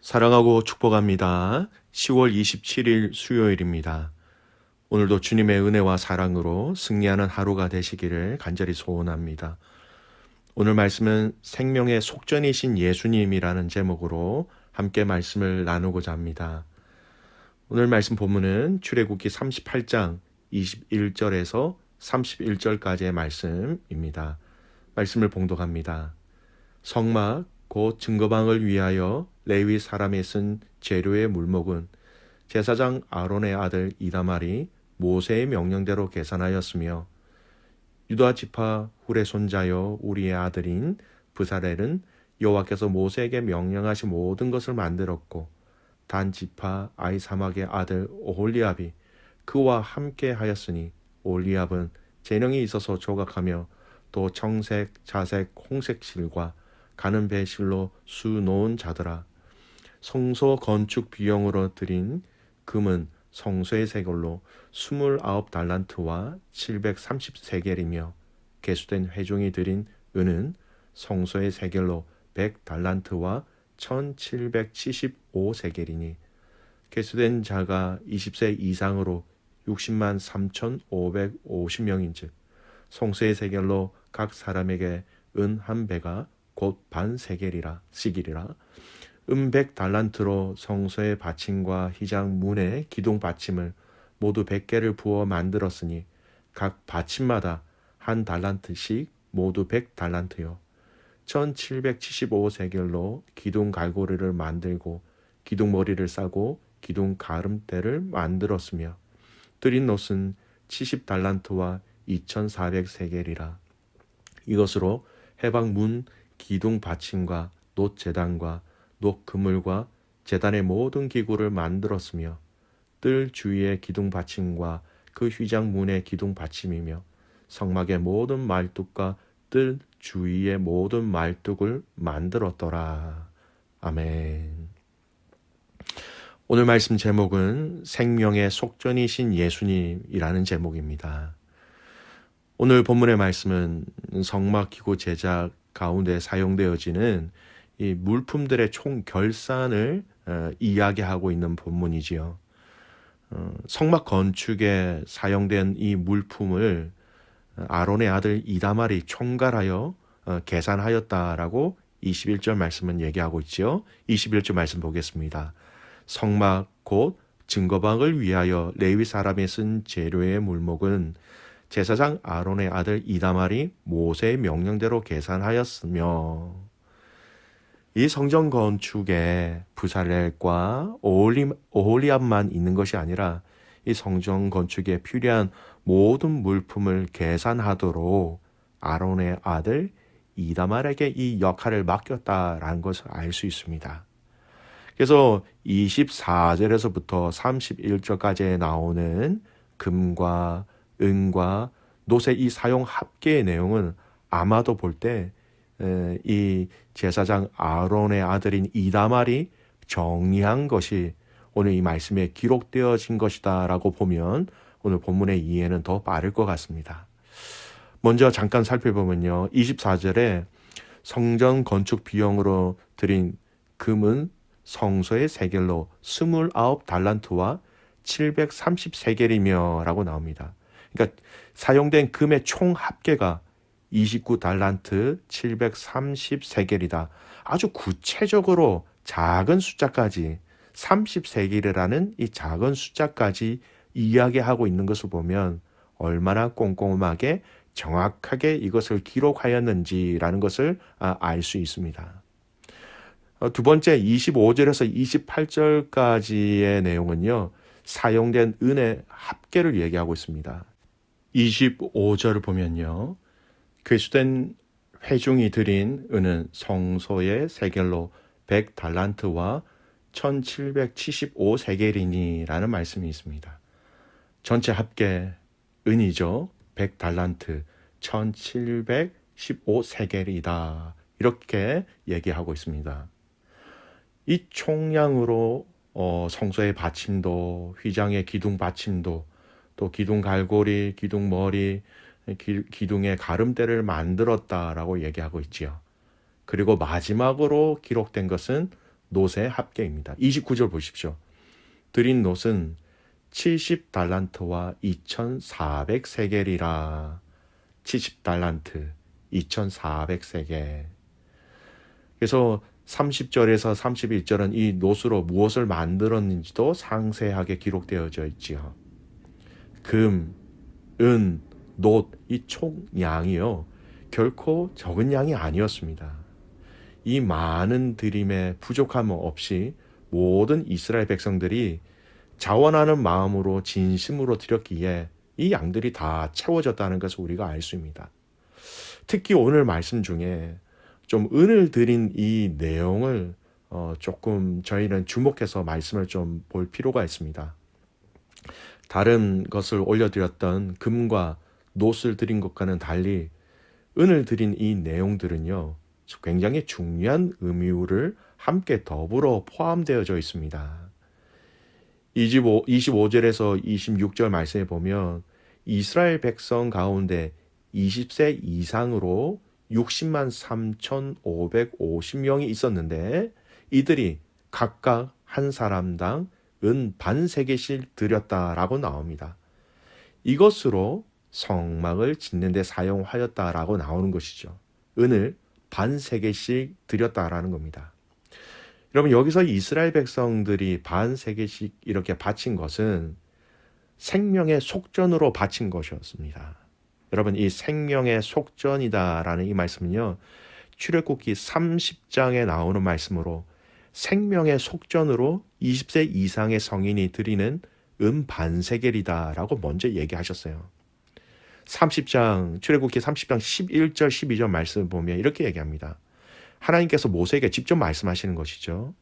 사랑하고 축복합니다. 10월 27일 수요일입니다. 오늘도 주님의 은혜와 사랑으로 승리하는 하루가 되시기를 간절히 소원합니다. 오늘 말씀은 생명의 속전이신 예수님이라는 제목으로 함께 말씀을 나누고자 합니다. 오늘 말씀 본문은 출애굽기 38장 21절에서 31절까지의 말씀입니다. 말씀을 봉독합니다. 성막 곧 증거방을 위하여 레위 사람이 쓴 재료의 물목은 제사장 아론의 아들 이다말이 모세의 명령대로 계산하였으며 유다 지파 훌의 손자여 우리의 아들인 브살렐은 여호와께서 모세에게 명령하신 모든 것을 만들었고 단 지파 아히사막의 아들 오홀리압이 그와 함께 하였으니 오홀리압은 재능이 있어서 조각하며 또 청색, 자색, 홍색 실과 가는 배실로 수놓은 자더라. 성소 건축 비용으로 드린 금은 성소의 세겔로 29달란트와 730세겔이며 계수된 회중이 드린 은은 성소의 세겔로 100달란트와 1775세겔이니 계수된 자가 20세 이상으로 60만 3,550명인즉 성소의 세겔로 각 사람에게 은 한 배가 곧 반 세겔이라 시길이라 100달란트로 성소의 받침과 휘장 문의 기둥 받침을 모두 100개를 부어 만들었으니 각 받침마다 한 달란트씩 모두 100달란트요 1775세겔로 기둥 갈고리를 만들고 기둥 머리를 싸고 기둥 가름대를 만들었으며 드린 옷은 70달란트와 2400세겔이라 이것으로 해방 문 기둥 받침과 놋 제단과 놋 그물과 제단의 모든 기구를 만들었으며 뜰 주위의 기둥 받침과 그 휘장 문의 기둥 받침이며 성막의 모든 말뚝과 뜰 주위의 모든 말뚝을 만들었더라. 아멘. 오늘 말씀 제목은 생명의 속전이신 예수님이라는 제목입니다. 오늘 본문의 말씀은 성막 기구 제작 가운데 사용되어지는 이 물품들의 총 결산을 이야기하고 있는 본문이지요. 성막 건축에 사용된 이 물품을 아론의 아들 이다말이 총괄하여 계산하였다라고 21절 말씀은 얘기하고 있지요. 21절 말씀 보겠습니다. 성막 곧 증거방을 위하여 레위 사람이 쓴 재료의 물목은 제사장 아론의 아들 이다말이 모세의 명령대로 계산하였으며 이 성전 건축에 브살렐과 오홀리압만 있는 것이 아니라 이 성전 건축에 필요한 모든 물품을 계산하도록 아론의 아들 이다말에게 이 역할을 맡겼다라는 것을 알 수 있습니다. 그래서 24절에서부터 31절까지에 나오는 금과 은과 놋의 이 사용 합계의 내용은 아마도 볼 때 이 제사장 아론의 아들인 이다말이 정리한 것이 오늘 이 말씀에 기록되어진 것이다라고 보면 오늘 본문의 이해는 더 빠를 것 같습니다. 먼저 잠깐 살펴보면요. 24절에 성전 건축 비용으로 드린 금은 성소의 세겔로 29달란트와 730세겔이며 라고 나옵니다. 그러니까 사용된 금의 총 합계가 29달란트 730세겔이다. 아주 구체적으로 작은 숫자까지 30세겔이라는 이 작은 숫자까지 이야기하고 있는 것을 보면 얼마나 꼼꼼하게 정확하게 이것을 기록하였는지라는 것을 알 수 있습니다. 두 번째 25절에서 28절까지의 내용은요. 사용된 은의 합계를 얘기하고 있습니다. 25절을 보면요. 괴수된 회중이 드린 은은 성소의 세겔로 100달란트와 1775세겔이니 라는 말씀이 있습니다. 전체 합계 은이죠. 100달란트 1715세겔이다. 이렇게 얘기하고 있습니다. 이 총량으로 성소의 받침도, 휘장의 기둥 받침도, 또 기둥 갈고리, 기둥 머리, 기둥의 가름대를 만들었다라고 얘기하고 있지요. 그리고 마지막으로 기록된 것은 놋의 합계입니다. 29절 보십시오. 드린 놋은 70달란트와 2400세겔이라. 70달란트, 2400세겔. 그래서 30절에서 31절은 이 놋으로 무엇을 만들었는지도 상세하게 기록되어져 있지요. 금, 은, 놋, 이 총량이요, 결코 적은 양이 아니었습니다. 이 많은 드림에 부족함 없이 모든 이스라엘 백성들이 자원하는 마음으로 진심으로 드렸기에 이 양들이 다 채워졌다는 것을 우리가 알 수 있습니다. 특히 오늘 말씀 중에 좀 은을 드린 이 내용을 조금 저희는 주목해서 말씀을 좀 볼 필요가 있습니다. 다른 것을 올려드렸던 금과 놋을 드린 것과는 달리 은을 드린 이 내용들은요, 굉장히 중요한 의미를 함께 더불어 포함되어져 있습니다. 25절에서 26절 말씀에 보면 이스라엘 백성 가운데 20세 이상으로 60만 3,550명이 있었는데 이들이 각각 한 사람당 은 반세겔씩 드렸다라고 나옵니다. 이것으로 성막을 짓는 데 사용하였다라고 나오는 것이죠. 은을 반세겔씩 드렸다라는 겁니다. 여러분, 여기서 이스라엘 백성들이 반세겔씩 이렇게 바친 것은 생명의 속전으로 바친 것이었습니다. 여러분, 이 생명의 속전이다라는 이 말씀은요, 출애굽기 30장에 나오는 말씀으로 생명의 속전으로 20세 이상의 성인이 드리는 반세겔이다라고 먼저 얘기하셨어요. 30장, 출애굽기 30장 11절 12절 말씀 보면 이렇게 얘기합니다. 하나님께서 모세에게 직접 말씀하시는 것이죠.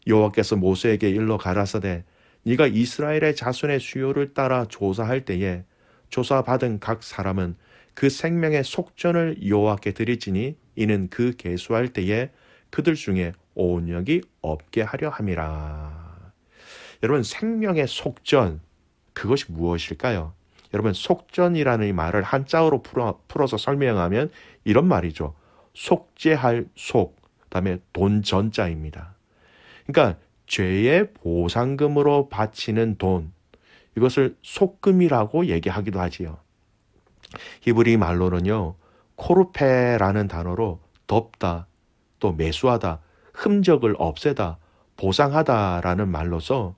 여호와께서 모세에게 일러 가라사대 네가 이스라엘의 자손의 수요를 따라 조사할 때에 조사받은 각 사람은 그 생명의 속전을 여호와께 드릴지니 이는 그 계수할 때에 그들 중에 온역이 없게 하려 함이라. 여러분, 생명의 속전, 그것이 무엇일까요? 여러분, 속전이라는 이 말을 한자어로 풀어서 설명하면 이런 말이죠. 속죄할 속, 그다음에 돈 전자입니다. 그러니까 죄의 보상금으로 바치는 돈, 이것을 속금이라고 얘기하기도 하지요. 히브리 말로는요, 코르페라는 단어로 덮다, 또 매수하다, 흠적을 없애다, 보상하다라는 말로서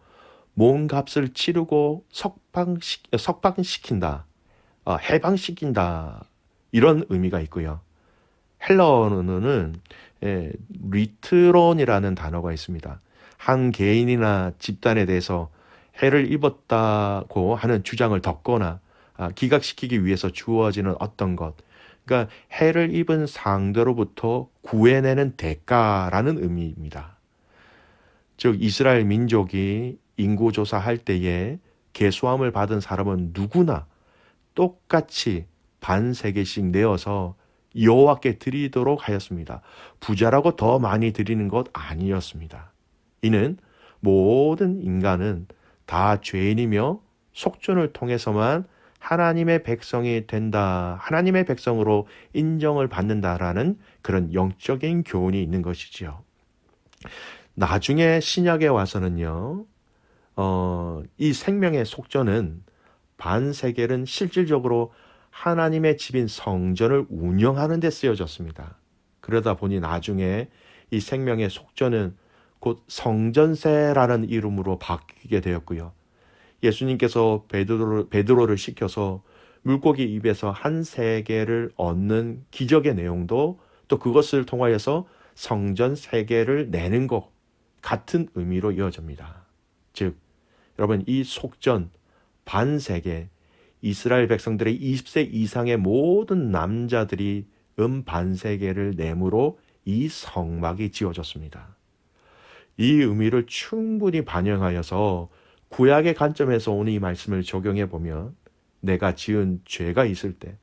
몸값을 치르고 석방시킨다, 해방시킨다, 이런 의미가 있고요. 헬라어로는 리트론이라는 단어가 있습니다. 한 개인이나 집단에 대해서 해를 입었다고 하는 주장을 덮거나 기각시키기 위해서 주어지는 어떤 것, 그러니까 해를 입은 상대로부터 구해내는 대가라는 의미입니다. 즉 이스라엘 민족이 인구조사할 때에 계수함을 받은 사람은 누구나 똑같이 반세겔씩 내어서 여호와께 드리도록 하였습니다. 부자라고 더 많이 드리는 것 아니었습니다. 이는 모든 인간은 다 죄인이며 속전을 통해서만 하나님의 백성이 된다, 하나님의 백성으로 인정을 받는다라는 그런 영적인 교훈이 있는 것이지요. 나중에 신약에 와서는요, 이 생명의 속전은 반세겔은 실질적으로 하나님의 집인 성전을 운영하는 데 쓰여졌습니다. 그러다 보니 나중에 이 생명의 속전은 곧 성전세라는 이름으로 바뀌게 되었고요. 예수님께서 베드로를 시켜서 물고기 입에서 한 세겔을 얻는 기적의 내용도 또 그것을 통하여서 성전 세겔을 내는 것 같은 의미로 이어집니다. 즉 여러분, 이 속전 반세겔, 이스라엘 백성들의 20세 이상의 모든 남자들이 반세겔을 내므로 이 성막이 지어졌습니다. 이 의미를 충분히 반영하여서 구약의 관점에서 오는 이 말씀을 적용해 보면 내가 지은 죄가 있을 때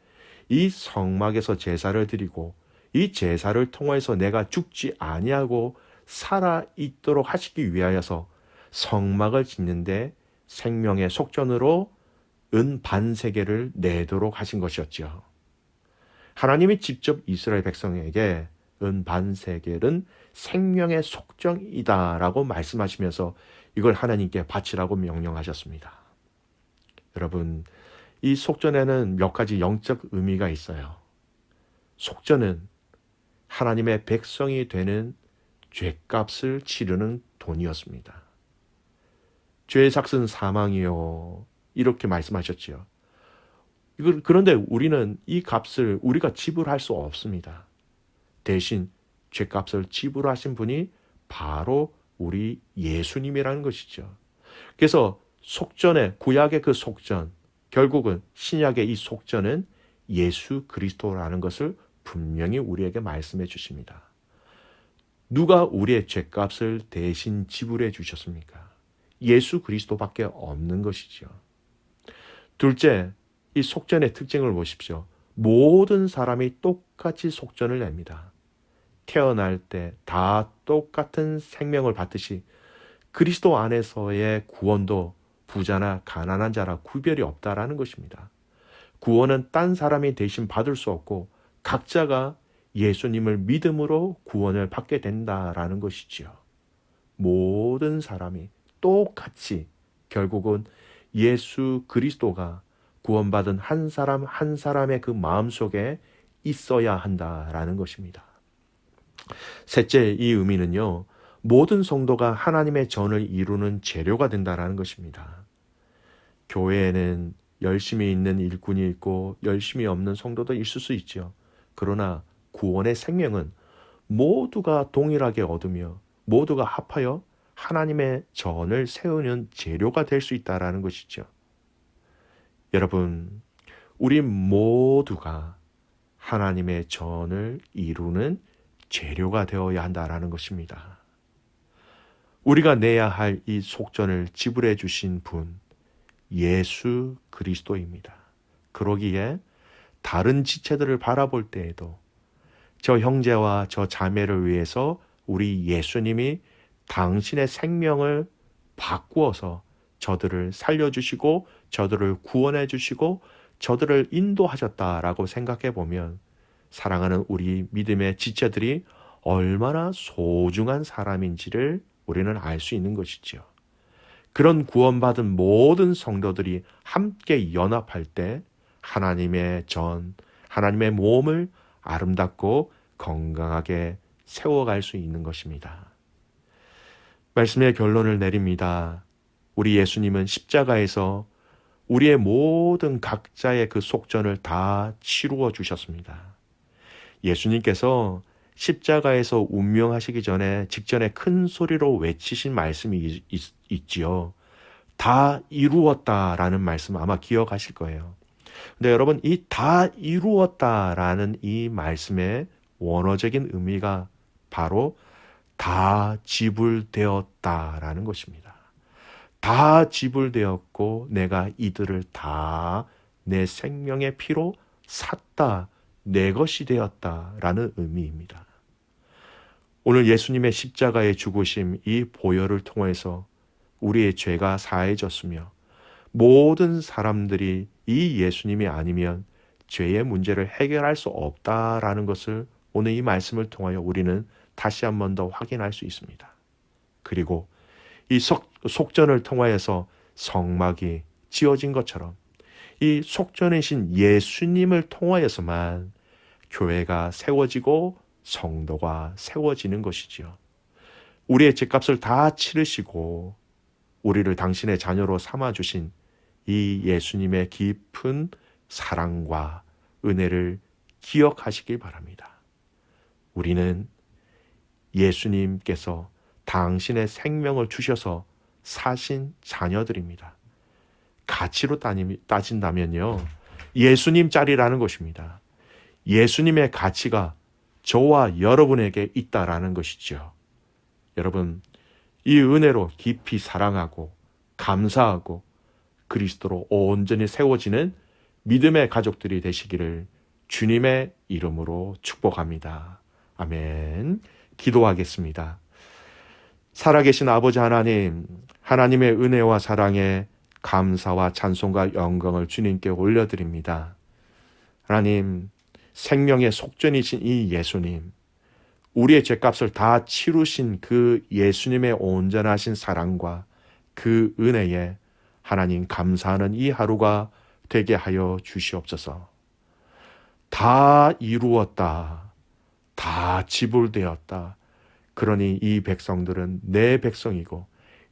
이 성막에서 제사를 드리고 이 제사를 통해서 내가 죽지 아니하고 살아 있도록 하시기 위하여서 성막을 짓는데 생명의 속전으로 반세겔을 내도록 하신 것이었죠. 하나님이 직접 이스라엘 백성에게 반세겔은 생명의 속전이다라고 말씀하시면서 이걸 하나님께 바치라고 명령하셨습니다. 여러분, 이 속전에는 몇 가지 영적 의미가 있어요. 속전은 하나님의 백성이 되는 죄값을 치르는 돈이었습니다. 죄의 삭은 사망이요, 이렇게 말씀하셨지요. 그런데 우리는 이 값을 우리가 지불할 수 없습니다. 대신 죄값을 지불하신 분이 바로 우리 예수님이라는 것이죠. 그래서 속전의, 구약의 그 속전, 결국은 신약의 이 속전은 예수 그리스도라는 것을 분명히 우리에게 말씀해 주십니다. 누가 우리의 죄값을 대신 지불해 주셨습니까? 예수 그리스도밖에 없는 것이죠. 둘째, 이 속전의 특징을 보십시오. 모든 사람이 똑같이 속전을 냅니다. 태어날 때 다 똑같은 생명을 받듯이 그리스도 안에서의 구원도 부자나 가난한 자라 구별이 없다라는 것입니다. 구원은 딴 사람이 대신 받을 수 없고 각자가 예수님을 믿음으로 구원을 받게 된다라는 것이지요. 모든 사람이 똑같이 결국은 예수 그리스도가 구원받은 한 사람 한 사람의 그 마음속에 있어야 한다라는 것입니다. 셋째, 이 의미는요, 모든 성도가 하나님의 전을 이루는 재료가 된다라는 것입니다. 교회에는 열심히 있는 일꾼이 있고 열심히 없는 성도도 있을 수 있죠. 그러나 구원의 생명은 모두가 동일하게 얻으며 모두가 합하여 하나님의 전을 세우는 재료가 될 수 있다라는 것이죠. 여러분, 우리 모두가 하나님의 전을 이루는 재료가 되어야 한다라는 것입니다. 우리가 내야 할 이 속전을 지불해 주신 분, 예수 그리스도입니다. 그러기에 다른 지체들을 바라볼 때에도 저 형제와 저 자매를 위해서 우리 예수님이 당신의 생명을 바꾸어서 저들을 살려주시고 저들을 구원해 주시고 저들을 인도하셨다라고 생각해 보면 사랑하는 우리 믿음의 지체들이 얼마나 소중한 사람인지를 우리는 알 수 있는 것이죠. 그런 구원받은 모든 성도들이 함께 연합할 때 하나님의 전, 하나님의 몸을 아름답고 건강하게 세워갈 수 있는 것입니다. 말씀의 결론을 내립니다. 우리 예수님은 십자가에서 우리의 모든 각자의 그 속전을 다 치루어 주셨습니다. 예수님께서 십자가에서 운명하시기 전에 직전에 큰 소리로 외치신 말씀이 있지요. 다 이루었다라는 말씀 아마 기억하실 거예요. 근데 여러분, 이 다 이루었다라는 이 말씀의 원어적인 의미가 바로 다 지불되었다라는 것입니다. 다 지불되었고 내가 이들을 다 내 생명의 피로 샀다, 내 것이 되었다라는 의미입니다. 오늘 예수님의 십자가의 죽으심, 이 보혈을 통해서 우리의 죄가 사해졌으며 모든 사람들이 이 예수님이 아니면 죄의 문제를 해결할 수 없다라는 것을 오늘 이 말씀을 통하여 우리는 다시 한 번 더 확인할 수 있습니다. 그리고 이 속전을 통하여서 성막이 지어진 것처럼 이 속전이신 예수님을 통하여서만 교회가 세워지고 성도가 세워지는 것이지요. 우리의 죄값을 다 치르시고 우리를 당신의 자녀로 삼아주신 이 예수님의 깊은 사랑과 은혜를 기억하시길 바랍니다. 우리는 예수님께서 당신의 생명을 주셔서 사신 자녀들입니다. 가치로 따진다면요, 예수님 짤이라는 것입니다. 예수님의 가치가 저와 여러분에게 있다라는 것이죠. 여러분, 이 은혜로 깊이 사랑하고 감사하고 그리스도로 온전히 세워지는 믿음의 가족들이 되시기를 주님의 이름으로 축복합니다. 아멘. 기도하겠습니다. 살아계신 아버지 하나님, 하나님의 은혜와 사랑에 감사와 찬송과 영광을 주님께 올려드립니다. 하나님, 생명의 속전이신 이 예수님, 우리의 죄값을 다 치루신 그 예수님의 온전하신 사랑과 그 은혜에 하나님 감사하는 이 하루가 되게 하여 주시옵소서. 다 이루었다. 다 지불되었다. 그러니 이 백성들은 내 백성이고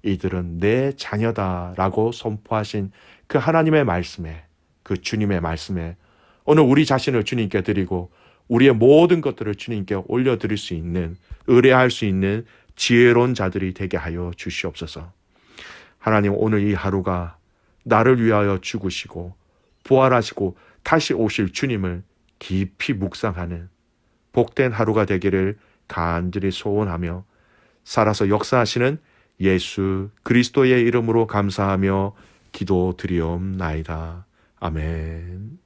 이들은 내 자녀다라고 선포하신 그 하나님의 말씀에, 그 주님의 말씀에 오늘 우리 자신을 주님께 드리고 우리의 모든 것들을 주님께 올려드릴 수 있는, 의뢰할 수 있는 지혜로운 자들이 되게 하여 주시옵소서. 하나님, 오늘 이 하루가 나를 위하여 죽으시고 부활하시고 다시 오실 주님을 깊이 묵상하는 복된 하루가 되기를 간절히 소원하며 살아서 역사하시는 예수 그리스도의 이름으로 감사하며 기도드리옵나이다. 아멘.